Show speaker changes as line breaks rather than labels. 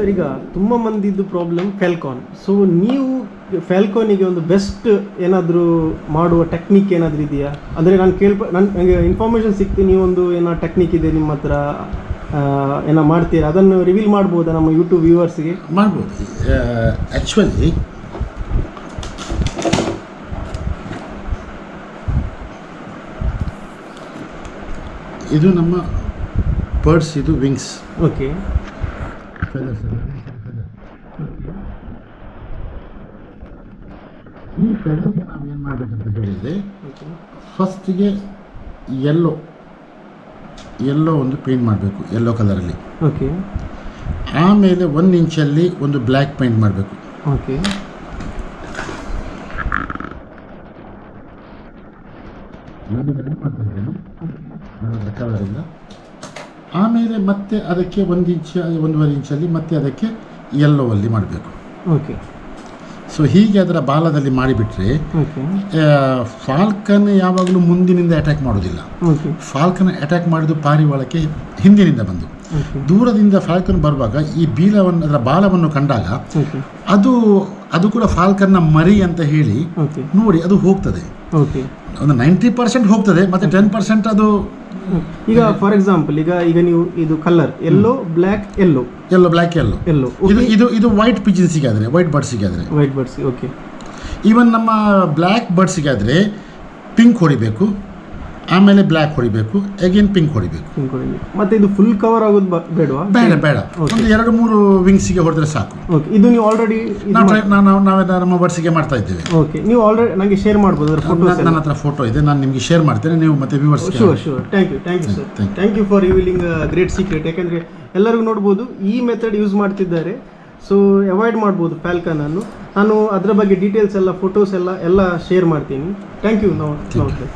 Sir, ಈಗ ತುಂಬ ಮಂದಿದ್ದು problem ಫ್ಯಾಲ್ಕಾನ್. So ನೀವು ಫ್ಯಾಲ್ಕಾನಿಗೆ ಒಂದು ಬೆಸ್ಟ್ ಏನಾದರೂ ಮಾಡುವ ಟೆಕ್ನಿಕ್ ಏನಾದರೂ ಇದೆಯಾ? ಅಂದರೆ ನನಗೆ ಇನ್ಫಾರ್ಮೇಷನ್ ಸಿಕ್ತು, ನೀವೊಂದು ಏನೋ ಟೆಕ್ನಿಕ್ ಇದೆ ನಿಮ್ಮ ಹತ್ರ, ಏನೋ ಮಾಡ್ತೀರಾ, ಅದನ್ನು ರಿವೀಲ್ ಮಾಡ್ಬೋದಾ ನಮ್ಮ ಯೂಟ್ಯೂಬ್ ವ್ಯೂವರ್ಸ್ಗೆ?
ಮಾಡ್ಬೋದು. ಆ್ಯಕ್ಚುಲಿ ಇದು ನಮ್ಮ ಬರ್ಡ್ಸ್, ಇದು ವಿಂಗ್ಸ್.
ಓಕೆ.
ಈ ಫೆದರ್ಗೆ ನಾವೇನು ಮಾಡಬೇಕಂತ ಹೇಳಿದರೆ, ಫಸ್ಟಿಗೆ ಯೆಲ್ಲೋ ಒಂದು ಪೇಂಟ್ ಮಾಡಬೇಕು, ಯೆಲ್ಲೋ ಕಲರಲ್ಲಿ.
ಓಕೆ.
ಆಮೇಲೆ 1 ಇಂಚಲ್ಲಿ ಒಂದು ಬ್ಲ್ಯಾಕ್ ಪೇಂಟ್ ಮಾಡಬೇಕು.
ಓಕೆ.
ಕಲರಿಂದ ಆಮೇಲೆ ಮತ್ತೆ ಅದಕ್ಕೆ 1 ಇಂಚ್ 1.5 ಇಂಚಲ್ಲಿ ಮತ್ತೆ ಅದಕ್ಕೆ ಯೆಲ್ಲೋ ಅಲ್ಲಿ ಮಾಡಬೇಕು.
ಓಕೆ.
ಸೊ ಹೀಗೆ ಅದರ ಬಾಲದಲ್ಲಿ ಮಾಡಿಬಿಟ್ರೆ ಫಾಲ್ಕನ್ ಯಾವಾಗಲೂ ಮುಂದಿನಿಂದ ಅಟ್ಯಾಕ್ ಮಾಡೋದಿಲ್ಲ. ಫಾಲ್ಕನ್ ಅಟ್ಯಾಕ್ ಮಾಡಿದ್ದು ಪಾರಿವಾಳಕ್ಕೆ ಹಿಂದಿನಿಂದ ಬಂದು, ದೂರದಿಂದ ಫಾಲ್ಕನ್ ಬರುವಾಗ ಈ ಅದರ ಬಾಲವನ್ನು ಕಂಡಾಗ ಅದು ಕೂಡ ಫಾಲ್ಕನ್ನ ಮರಿ ಅಂತ ಹೇಳಿ ನೋಡಿ ಅದು ಹೋಗ್ತದೆ. ಒಂದು 90% ಹೋಗ್ತದೆ, ಮತ್ತೆ 10% ಅದು.
ಈಗ ಫಾರ್ ಎಕ್ಸಾಂಪಲ್, ಈಗ ನೀವು ಇದು ಕಲರ್ ಯೆಲ್ಲೋ ಬ್ಲ್ಯಾಕ್ ಯೆಲ್ಲೋ
ಇದು ವೈಟ್ ಪಿಜನ್ಸಿಗೆ ಆದರೆ, ವೈಟ್ ಬರ್ಡ್ಸಿಗೆ ಆದರೆ,
ಓಕೆ.
ಈವನ್ ನಮ್ಮ ಬ್ಲ್ಯಾಕ್ ಬರ್ಡ್ಸಿಗಾದರೆ ಪಿಂಕ್ ಹೊಡಿಬೇಕು, ಆಮೇಲೆ ಬ್ಲ್ಯಾಕ್ ಹೊಡಿಬೇಕು, ಅಗೇನ್ ಪಿಂಕ್ ಹೊಡಿಬೇಕು.
ಮತ್ತೆ ಇದು ಫುಲ್ ಕವರ್ ಆಗೋದು ಬೇಡವಾ? ಬೇಡ.
ಒಂದು 2-3 ವಿಂಗ್ಸಿಗೆ ಹೊಡೆದ್ರೆ ಸಾಕು.
ಓಕೆ. ಇದು ನೀವು ಆಲ್ರೆಡಿ
ನಾವೇ ನಮ್ಮ ಬರ್ಡ್ಸಿಗೆ ಮಾಡ್ತಾ ಇದ್ದೇವೆ.
ಓಕೆ. ನೀವು ಆಲ್ರೆಡಿ ನನಗೆ ಶೇರ್ ಮಾಡ್ಬೋದು,
ನನ್ನ ಹತ್ರ ಫೋಟೋ ಇದೆ, ನಾನು ನಿಮಗೆ ಶೇರ್ ಮಾಡ್ತೇನೆ, ನೀವು ಮತ್ತೆ viewers.
Sure. Thank you sir, thank you for revealing great secret. ಯಾಕಂದರೆ ಎಲ್ಲರಿಗೂ ನೋಡ್ಬೋದು ಈ ಮೆಥಡ್ ಯೂಸ್ ಮಾಡ್ತಿದ್ದಾರೆ. ಸೊ ಅವಾಯ್ಡ್ ಮಾಡ್ಬೋದು ಫ್ಯಾಲ್ಕನನ್ನು. ನಾನು ಅದರ ಬಗ್ಗೆ ಡೀಟೇಲ್ಸ್ ಎಲ್ಲ, ಫೋಟೋಸ್ ಎಲ್ಲ ಶೇರ್ ಮಾಡ್ತೀನಿ. Thank you. ನಮಸ್ತೆ.